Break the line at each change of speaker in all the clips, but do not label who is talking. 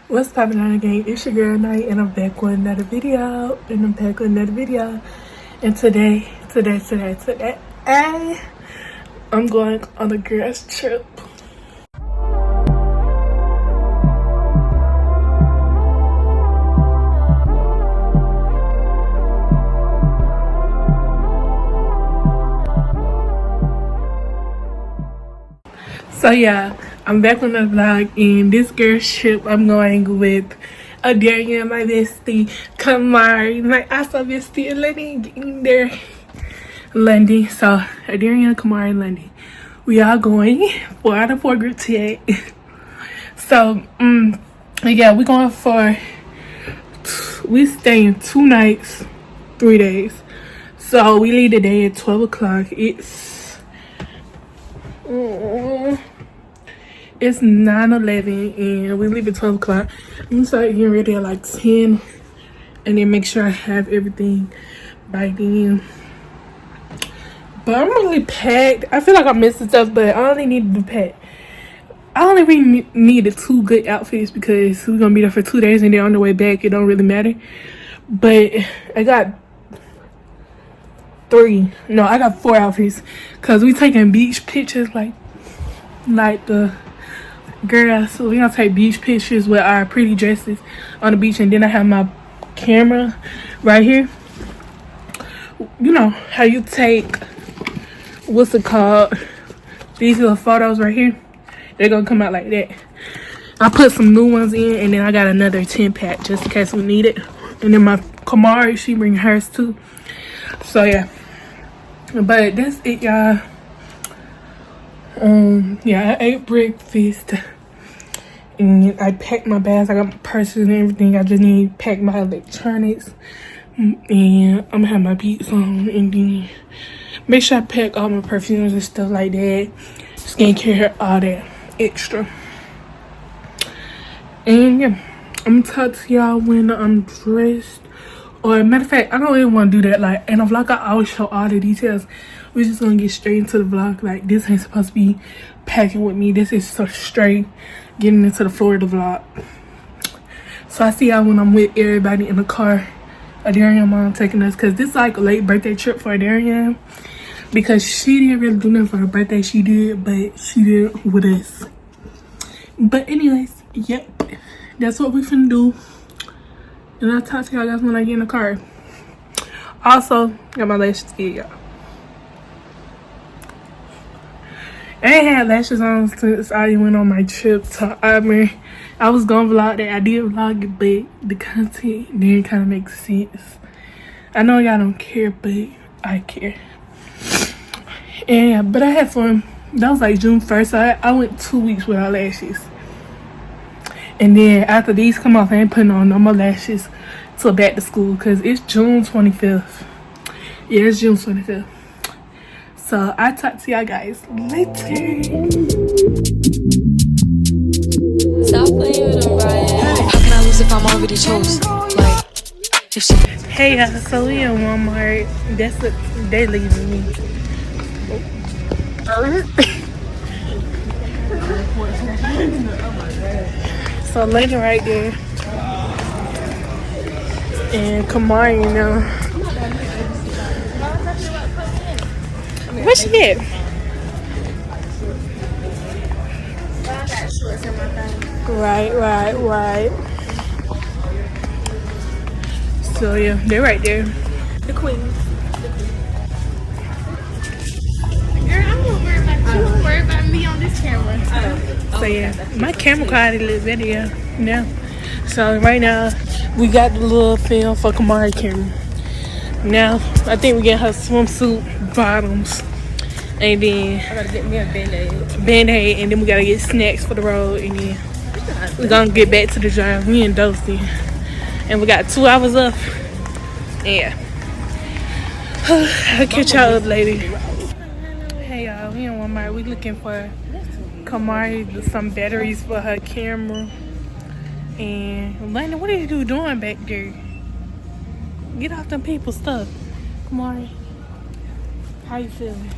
What's poppin' on the game? It's your girl Night, and I'm back with another video. And today, I'm going on a girls trip. So yeah, I'm back on the vlog, and this girl's trip I'm going with Adaria, my bestie, Kamari, my also bestie, and Lenny getting there. Lundy. So Adaria, Kamari, Lundy. We are going 4 out of 4 group today. So yeah, we staying 2 nights, 3 days. So we leave today at 12 o'clock. It's 9:11 and we leave at 12 o'clock. I'm gonna start getting ready at like 10 and then make sure I have everything by then. But I'm really packed. I feel like I'm missing stuff, but I only need to pack. I only really needed 2 good outfits because we're gonna be there for 2 days and then on the way back it don't really matter. But I got 4 outfits because we taking beach pictures like the girls. So we gonna take beach pictures with our pretty dresses on the beach, and then I have my camera right here. You know how you take, what's it called, these little photos right here, they're gonna come out like that. I put some new ones in, and then I got another 10 pack just in case we need it. And then my Kamari, she bring hers too. So yeah, but that's it, y'all. Yeah, I ate breakfast and I packed my bags. I got my purses and everything. I just need to pack my electronics, and I'm gonna have my beats on, and then make sure I pack all my perfumes and stuff like that, skincare, all that extra. And yeah, I'm gonna talk to y'all when I'm dressed. Or matter of fact, I don't even want to do that. Like in a vlog, I always show all the details. We're just gonna get straight into the vlog. Like this ain't supposed to be packing with me. This is so straight getting into the floor of the vlog. So I see y'all when I'm with everybody in the car. Adarian mom taking us, because this is like a late birthday trip for Adarian, because she didn't really do nothing for her birthday. She did, but she did with us. But anyways, yep, that's what we finna do. And I'll talk to y'all guys when I get in the car. Also, got my lashes did, y'all. I ain't had lashes on since I went on my trip to Auburn. I was gonna vlog that. I did vlog it, but the content didn't kind of make sense. I know y'all don't care, but I care. And but I had fun. That was like June 1st. So I went 2 weeks without lashes. And then after these come off, I ain't putting on no more lashes till back to school, because it's June 25th. Yeah, it's June 25th. So I'll talk to y'all guys later. Stop playing with them, Ryan. How can I lose if I'm already chose? Like, if she... Hey y'all, so we in Walmart. That's what they leaving me. So Lady right there, and Kamari, you know. Where she at? Right. So yeah, they're right there. The queen. Girl, I'm gonna worry about you. Don't worry about me on this camera. So yeah, my camera quality a little better, yeah. So right now, we got the little film for Kamari camera. Now, I think we get her swimsuit bottoms. And then I gotta get me a Band-Aid, and then we gotta get snacks for the road, and then we're gonna get back to the drive. We in Dosey. And we got 2 hours up. Yeah. I'll catch y'all up later. Hey y'all, we in Walmart. We looking for Kamari some batteries for her camera. And Landon, what are you doing back there? Get off them people's stuff. Kamari, how you feeling?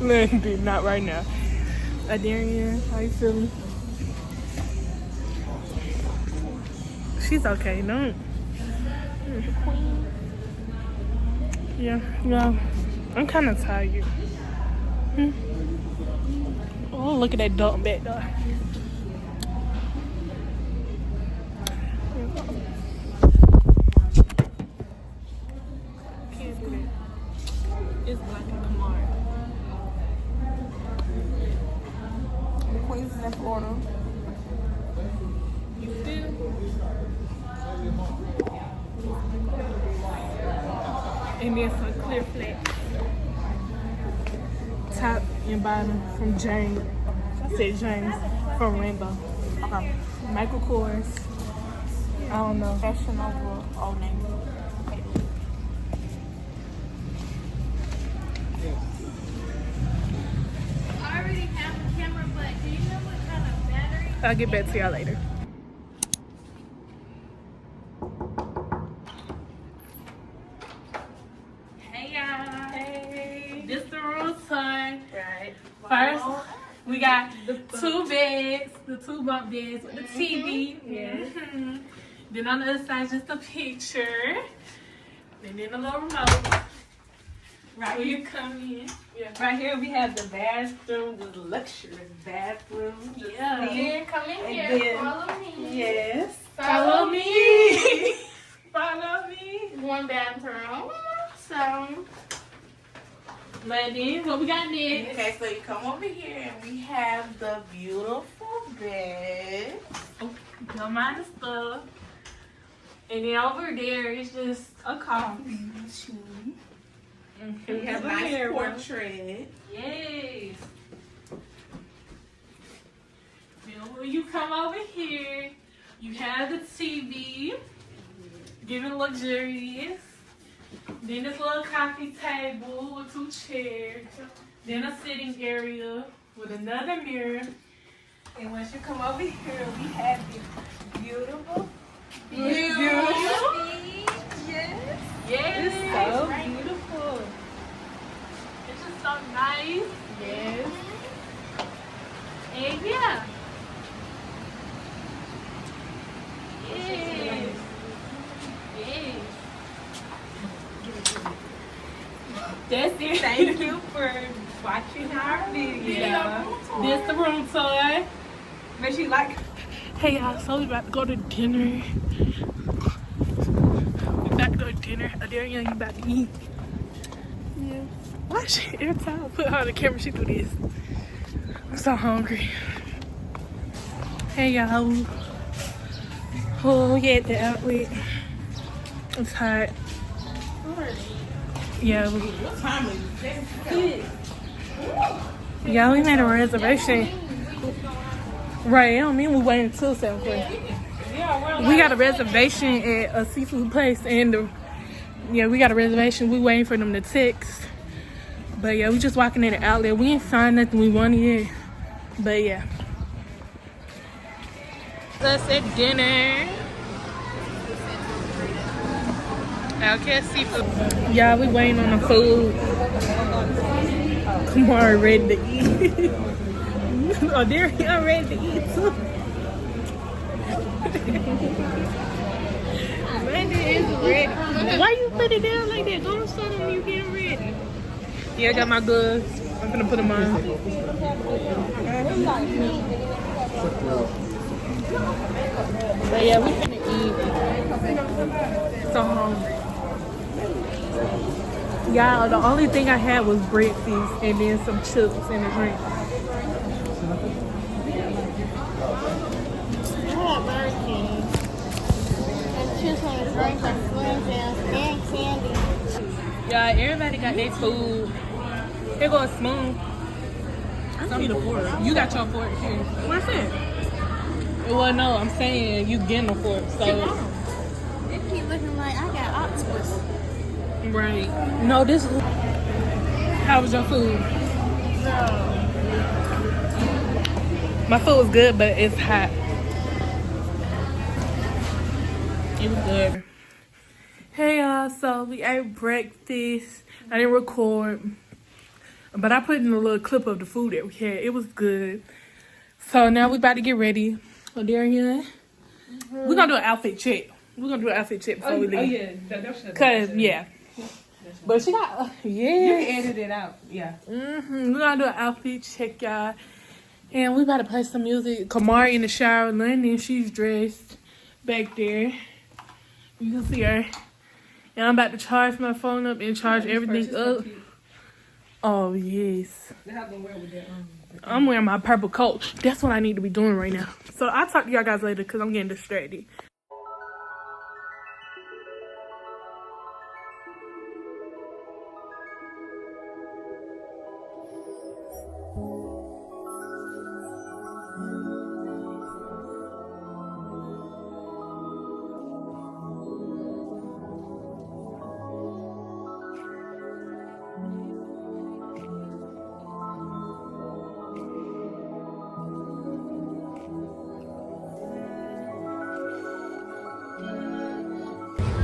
Landon, not right now. Adarian, how you feeling? She's okay, don't. Yeah, I'm kind of tired. Oh, look at that dog back there. Can't do that. It's black and Kamar.
Queens in Florida.
You feel? And then some clear flat. Top and bottom from James. I said James from Rainbow.
Okay.
Michael Kors. I don't know.
Fashion over Old Navy.
I already have the camera, but do you know what kind of battery?
I'll get back to y'all later. Hey y'all. Hey. This the room tour.
Right.
First, we got the two beds, the two bunk beds with the TV.
Yes.
Then on the other side, just a picture. And then a little remote. Right where you come in. Yeah.
Right here we have the bathroom, the luxurious bathroom.
Yeah.
Here, come in
And
here.
then-
Follow me.
Yes.
Follow me. Follow me.
One bathroom. So,
Ladies, what we got next?
Okay, so you come over here and we have the beautiful bed.
Don't mind the stuff. And then over there is just a coffee machine.
We have a nice portrait.
Yes. Then when you come over here, you have the TV, giving luxurious. Then this little coffee table with two chairs. Then a sitting area with another mirror.
And once you come over here, we have this beautiful.
Beautiful.
Yes.
Yes.
It's so beautiful.
It's just so nice.
Yes.
And yeah. Yes. Yes. That's it.
Thank you for watching our video.
Yeah. This the room tour.
Make sure you like.
Hey y'all, so we about to go to dinner. We about to go to dinner. Adarian, you about to eat? Yeah. Watch it. Every time I put her on the camera, she do this. I'm so hungry. Hey y'all. Oh, we at the outlet. It's hot. Yeah.
What time is it?
Yeah, we made a reservation. Right, I don't mean we waiting until 7:40. We got a reservation at a seafood place, and we got a reservation. We waiting for them to text. But yeah, we just walking in the outlet. We ain't signed nothing we wanted yet. But yeah. Us at dinner. Okay, seafood. Yeah, we waiting on the food. Kamara ready to eat. Oh, there I'm ready to eat too. Mandy is ready. Why you put it down like that? Go to show them you getting ready. Yeah, I got my goods. I'm gonna put them on. But yeah, we finna eat. So hungry. Yeah, the only thing I had was breakfast and then some chips and a drink.
I have Burger King. And chips on the drink and Slim Jims and candy.
Yeah, everybody got their food. Here goes Smooth.
I need a fork.
You got your fork here.
Where's it?
Well, no, I'm saying you getting a fork. So,
It keep looking like I got octopus.
right. No, this. How was your food? My food was good, but it's hot. It was good. Hey y'all, so we ate breakfast. I didn't record. But I put in a little clip of the food that we had. It was good. So now we about to get ready. So Darian, we're gonna do an outfit check. We're gonna do an outfit check before we leave.
Oh yeah,
Cause yeah. But she got
You can edit it out. Yeah.
We're gonna do an outfit check, y'all. And we about to play some music. Kamari in the shower. London, she's dressed back there. You can see her. And I'm about to charge my phone up and charge everything up. Oh, yes. I'm wearing my purple coat. That's what I need to be doing right now. So I'll talk to y'all guys later because I'm getting distracted.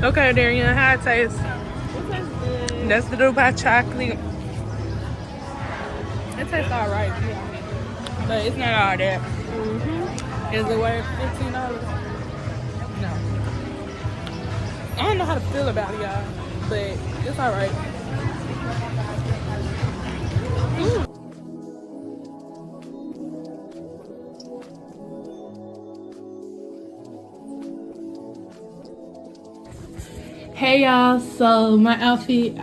Okay, Darian, how it tastes?
It tastes good.
That's the Dubai chocolate. It tastes alright, but it's not all that. Is it worth $15? No. I don't know how to feel about it, y'all, but it's alright. Hey y'all, so my outfit,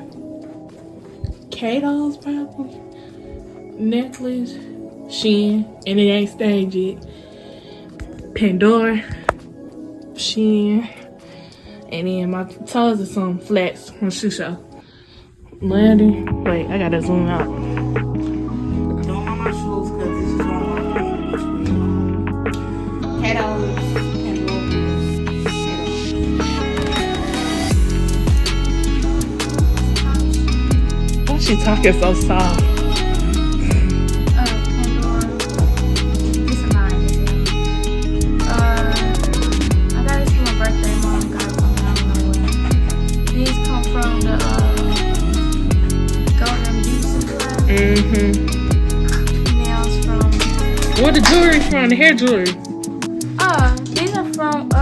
K-Dolls probably, necklace, Shein, and it ain't staged yet. Pandora, Shein, and then my toes are some flats from Shoe Show. Landing, wait, I gotta zoom out.
Don't want my shoes because this is wrong. Kettle.
She talking so soft.
Pandora. These are mine. I got this for my birthday. Mom got it from me. I don't know where. These come from the Golden Beauty Supply. Nails from.
Where the jewelry from? The hair jewelry.
These are from I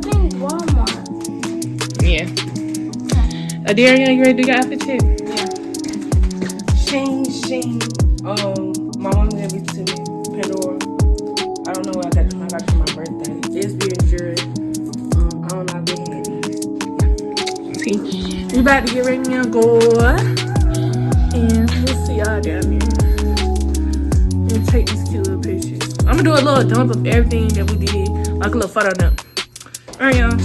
think Walmart.
Yeah. Darian, you ready to get outfit check?
Yeah. Sheen. My mom gave it to me. Pandora. I don't know what I got you. I got you for my birthday. It's being jury. I don't know if they had these.
See, we about to get ready to go. And we'll see y'all down there. And take these cute little pictures. I'm gonna do a little dump of everything that we did. Like a little photo dump. Alright, y'all.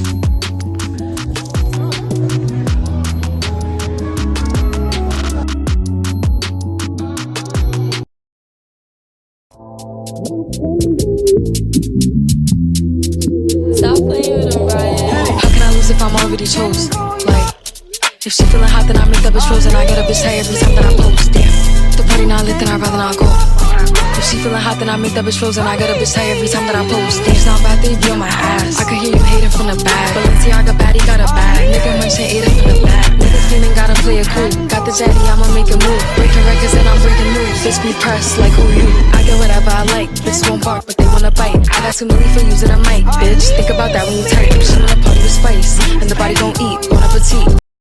Stop playing with them, Ryan. How can I lose if I'm already chose? Like, if she feeling hot, then I make that bitch frozen. I get a bitch tired every time that I post. Damn, the party not lit, then I'd rather not go. If she feeling hot, then I make that bitch frozen. I get a bitch tired every time that I post. Damn, it's not bad, they be on my ass. I could hear you hating from the back. Balenciaga baddie got a bag. Nigga munching ate it from the back. Niggas feeling gotta play it cool. Got the jetty, I'ma make a move. Breaking records and I'm breaking news. Bitch be pressed like who you? I get whatever I like. Bitches won't bark, but they wanna bite. I got too many for using a mic, bitch. Think about that when you type. She wanna party with spice, and the body gon' eat. Bon appetit.